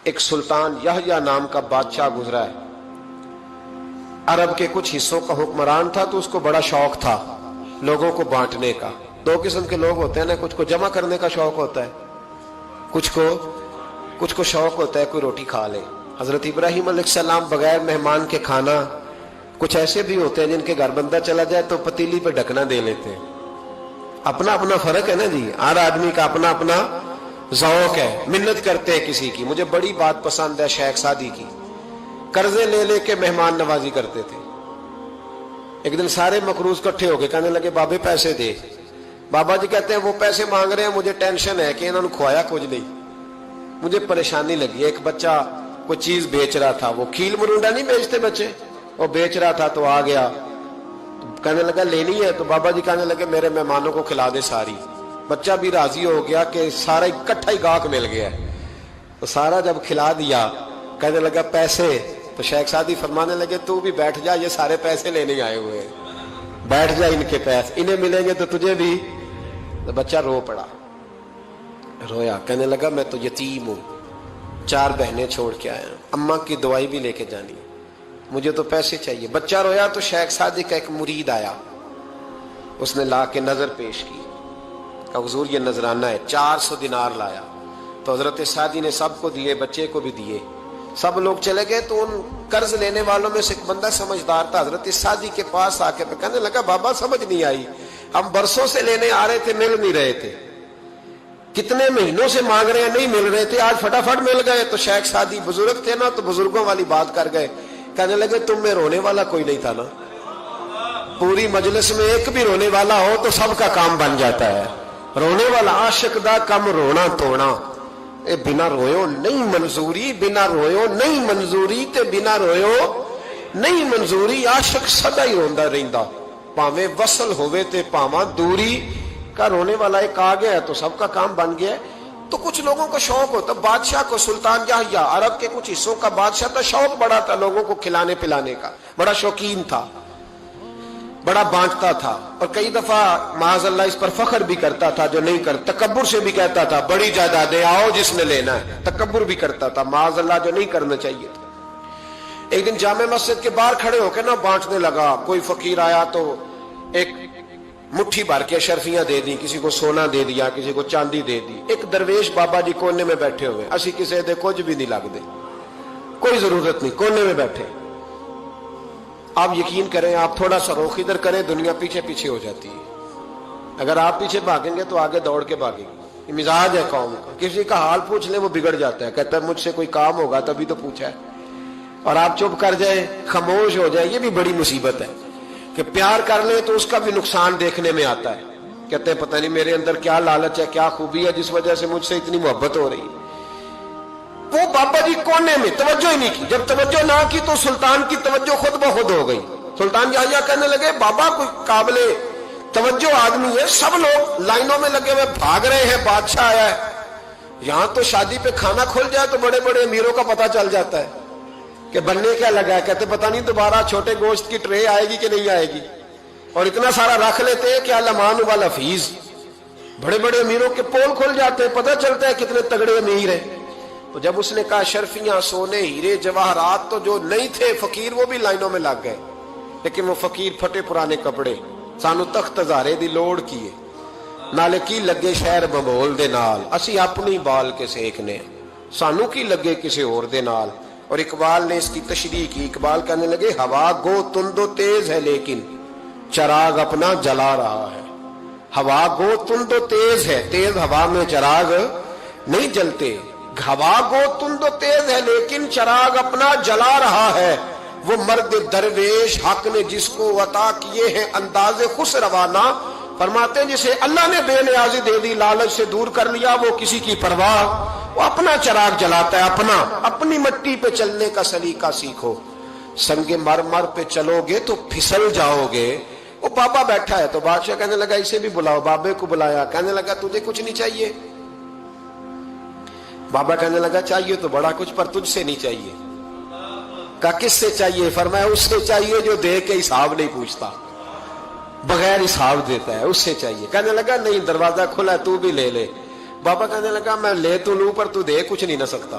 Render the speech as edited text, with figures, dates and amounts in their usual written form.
ایک سلطان یحییٰ نام کا بادشاہ گزرا ہے. عرب کے کچھ حصوں کا حکمران تھا تو اس کو بڑا شوق تھا لوگوں کو بانٹنے کا. دو قسم کے لوگ ہوتے ہیں نا, کچھ کو جمع کرنے کا شوق ہوتا ہے, کچھ کو شوق ہوتا ہے کوئی روٹی کھا لے. حضرت ابراہیم علیہ السلام بغیر مہمان کے کھانا, کچھ ایسے بھی ہوتے ہیں جن کے گھر بندہ چلا جائے تو پتیلی پہ ڈھکنا دے لیتے ہیں. اپنا اپنا فرق ہے نا جی, ہر آدمی کا اپنا اپنا ذوق ہے. منت کرتے ہیں کسی کی. مجھے بڑی بات پسند ہے شیخ سعدی کی, قرضے لے لے کے مہمان نوازی کرتے تھے. ایک دن سارے مقروض کٹھے ہو کے کہنے لگے بابے پیسے دے. بابا جی کہتے ہیں وہ پیسے مانگ رہے ہیں, مجھے ٹینشن ہے کہ انہوں نے کھوایا کچھ نہیں, مجھے پریشانی لگی. ایک بچہ کوئی چیز بیچ رہا تھا, وہ کھیل مرونڈا نہیں بیچتے بچے, وہ بیچ رہا تھا تو آ گیا, کہنے لگا لینی ہے. تو بابا جی کہنے لگے میرے مہمانوں کو کھلا دے ساری. بچہ بھی راضی ہو گیا کہ سارا اکٹھا ہی گاہک مل گیا ہے, تو سارا جب کھلا دیا کہنے لگا پیسے. تو شیخ سعدی فرمانے لگے تو بھی بیٹھ جا, یہ سارے پیسے لینے آئے ہوئے ہیں, بیٹھ جا, ان کے پیسے انہیں ملیں گے تو تجھے بھی. تو بچہ رو پڑا, رویا, کہنے لگا میں تو یتیم ہوں, 4 بہنیں چھوڑ کے آیا, اماں کی دوائی بھی لے کے جانی, مجھے تو پیسے چاہیے. بچہ رویا تو شیخ سعدی کا ایک مرید آیا, اس نے لا کے نظر پیش کی, کہ حضور یہ نذرانہ ہے. 400 دینار لایا. تو حضرت سعدی نے سب کو دیے, بچے کو بھی دیے. سب لوگ چلے گئے تو ان قرض لینے والوں میں سے ایک بندہ سمجھدار تھا, حضرت سعدی کے پاس آ کے کہنے لگا بابا سمجھ نہیں آئی, ہم برسوں سے لینے آ رہے تھے مل نہیں رہے تھے, کتنے مہینوں سے مانگ رہے ہیں نہیں مل رہے تھے, آج فٹافٹ مل گئے. تو شیخ سعدی بزرگ تھے نا, تو بزرگوں والی بات کر گئے, کہنے لگے تم میں رونے والا کوئی نہیں تھا نا, پوری مجلس میں ایک بھی رونے والا ہو تو سب کا کام بن جاتا ہے. رونے والا عاشق دا کم رونا توڑا, اے بنا رویو نہیں منظوری, بنا رویو نہیں منظوری, تے بنا رویو نہیں منظوری. عاشق سدا ہی روندا رہندا, پاویں وصل ہوئے تے پاواں دوری. کا رونے والا ایک آ گیا تو سب کا کام بن گیا. تو کچھ لوگوں کو شوق ہوتا, بادشاہ کو سلطان یحییٰ عرب کے کچھ حصوں کا بادشاہ تھا, شوق بڑا تھا لوگوں کو کھلانے پلانے کا, بڑا شوقین تھا, بڑا بانٹتا تھا. اور کئی دفعہ معاذ اللہ اس پر فخر بھی کرتا تھا جو نہیں کرتا, تکبر سے بھی کہتا تھا بڑی جائیدادیں آؤ جس نے لینا ہے, تکبر بھی کرتا تھا معاذ اللہ جو نہیں کرنا چاہیے تھا. ایک دن جامع مسجد کے باہر کھڑے ہو کے نا بانٹنے لگا. کوئی فقیر آیا تو ایک مٹھی بھر کے اشرفیاں دے دی, کسی کو سونا دے دیا, کسی کو چاندی دے دی. ایک درویش بابا جی کونے میں بیٹھے ہوئے, اسی کسی دے کچھ بھی نہیں لگ دے, کوئی ضرورت نہیں, کونے میں بیٹھے. آپ یقین کریں, آپ تھوڑا سا رخ ادھر کریں, دنیا پیچھے پیچھے ہو جاتی ہے. اگر آپ پیچھے بھاگیں گے تو آگے دوڑ کے بھاگیں گے. یہ مزاج ہے قوم کا, کسی کا حال پوچھ لیں وہ بگڑ جاتا ہے, کہتا ہے مجھ سے کوئی کام ہوگا تبھی تو پوچھا ہے. اور آپ چپ کر جائیں, خاموش ہو جائیں, یہ بھی بڑی مصیبت ہے. کہ پیار کر لیں تو اس کا بھی نقصان دیکھنے میں آتا ہے. کہتے ہیں پتہ نہیں میرے اندر کیا لالچ ہے, کیا خوبی ہے جس وجہ سے مجھ سے اتنی محبت ہو رہی ہے. وہ بابا جی کونے میں توجہ ہی نہیں کی. جب توجہ نہ کی تو سلطان کی توجہ خود بخود ہو گئی. سلطان یحییٰ کہنے لگے بابا کوئی قابل توجہ آدمی ہے, سب لوگ لائنوں میں لگے ہوئے بھاگ رہے ہیں, بادشاہ آیا ہے. یہاں تو شادی پہ کھانا کھل جائے تو بڑے بڑے امیروں کا پتہ چل جاتا ہے کہ بننے کیا لگا ہے. کہتے پتہ نہیں دوبارہ چھوٹے گوشت کی ٹرے آئے گی کہ نہیں آئے گی. اور اتنا سارا رکھ لیتے ہیں کہ علمان والحفیظ, بڑے بڑے امیروں کے پول کھل جاتے ہیں, پتہ چلتا ہے کتنے تگڑے امیر ہیں. تو جب اس نے کہا شرفیاں, سونے, ہیرے, جواہرات, تو جو نہیں تھے فقیر وہ بھی لائنوں میں لگ گئے. لیکن وہ فقیر پھٹے پرانے کپڑے, سانو تخت ہزارے دی لوڑ کیے, نالے کی لگے شہر بمول دے نال, اسی اپنی بال کے سیکنے, سانو کی لگے کسی اور دے نال. اور اقبال نے اس کی تشریح کی. اقبال کہنے لگے ہوا گو تند و تیز ہے لیکن چراغ اپنا جلا رہا ہے. ہوا گو تند و تیز ہے, تیز ہوا میں چراغ نہیں جلتے. ہوا گو تند و تیز ہے لیکن چراغ اپنا جلا رہا ہے. وہ مرد درویش حق نے جس کو عطا کیے ہیں انداز خوش روانہ, فرماتے ہیں جسے اللہ نے بے نیازی دے دی, لالچ سے دور کر لیا, وہ کسی کی پرواہ, وہ اپنا چراغ جلاتا ہے اپنا. اپنی مٹی پہ چلنے کا سلیقہ سیکھو, سنگ مرمر پہ چلو گے تو پھسل جاؤ گے. وہ بابا بیٹھا ہے تو بادشاہ کہنے لگا اسے بھی بلاؤ. بابے کو بلایا, کہنے لگا تجھے کچھ نہیں چاہیے. بابا کہنے لگا چاہیے تو بڑا کچھ, پر تجھ سے نہیں چاہیے. کہا کس سے چاہیے؟ فرمایا اس سے چاہیے جو دے کے حساب نہیں پوچھتا, بغیر حساب دیتا ہے, اس سے چاہیے. کہنے لگا نہیں, دروازہ کھلا ہے, تو بھی لے لے. بابا کہنے لگا میں لے تو لوں پر تو دے کچھ نہیں نہ سکتا.